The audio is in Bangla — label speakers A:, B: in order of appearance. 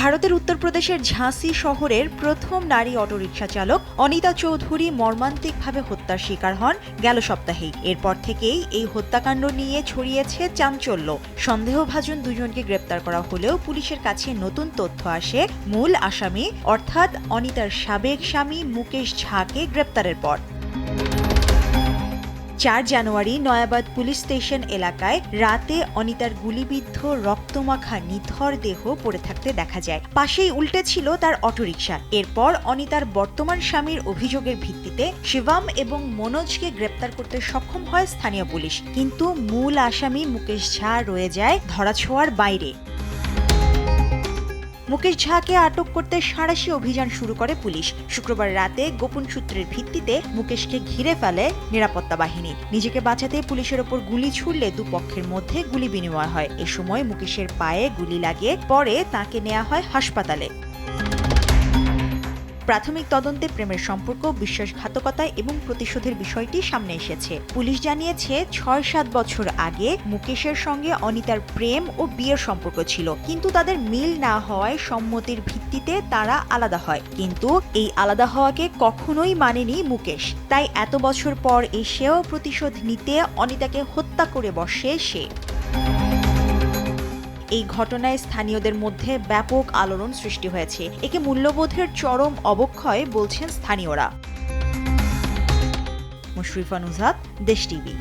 A: ভারতের উত্তরপ্রদেশের ঝাঁসি শহরের প্রথম নারী অটোরিকশা চালক অনিতা চৌধুরী মর্মান্তিকভাবে হত্যার শিকার হন গেল সপ্তাহেই। এরপর থেকেই এই হত্যাকাণ্ড নিয়ে ছড়িয়েছে চাঞ্চল্য। সন্দেহভাজন দুজনকে গ্রেপ্তার করা হলেও পুলিশের কাছে নতুন তথ্য আসে মূল আসামি অর্থাৎ অনিতার সাবেক স্বামী মুকেশ ঝাকে গ্রেপ্তারের পর। 4 জানুয়ারি নয়াবাদ পুলিশ স্টেশন এলাকায় রাতে অনিতার গুলিবিদ্ধ রক্তমাখা নিথর দেহ পড়ে থাকতে দেখা যায়। পাশেই উল্টে ছিল তার অটোরিকশা। এরপর অনিতার বর্তমান স্বামীর অভিযোগের ভিত্তিতে শিবম এবং মনোজকে গ্রেপ্তার করতে সক্ষম হয় স্থানীয় পুলিশ, কিন্তু মূল আসামি মুকেশ ঝা রয়ে যায় ধরাছোঁয়ার বাইরে। মুকেশ ঝাকে আটক করতে সাঁড়াশি অভিযান শুরু করে পুলিশ। শুক্রবার রাতে গোপন সূত্রের ভিত্তিতে মুকেশকে ঘিরে ফেলে নিরাপত্তা বাহিনী। নিজেকে বাঁচাতে পুলিশের ওপর গুলি ছুড়লে দুপক্ষের মধ্যে গুলি বিনিময় হয়। এ সময় মুকেশের পায়ে গুলি লাগে, পরে তাকে নেওয়া হয় হাসপাতালে। প্রাথমিক তদন্তে প্রেমের সম্পর্ক, বিশ্বাসঘাতকতা এবং প্রতিশোধের বিষয়টি সামনে এসেছে। পুলিশ জানিয়েছে 6-7 বছর আগে মুকেশের সঙ্গে অনিতার প্রেম ও বিয়ের সম্পর্ক ছিল, কিন্তু তাদের মিল না হওয়ায় সম্মতির ভিত্তিতে তারা আলাদা হয়। কিন্তু এই আলাদা হওয়াকে কখনোই মানেনি মুকেশ, তাই এত বছর পর এসেও প্রতিশোধ নিতে অনিতাকে হত্যা করে বসে সে। এই ঘটনায় স্থানীয়দের মধ্যে ব্যাপক আলোড়ন সৃষ্টি হয়েছে। একে মূল্যবোধের চরম অবক্ষয় বলছেন স্থানীয়রা। মুশরিফা নুজহাত, দেশ টিভি।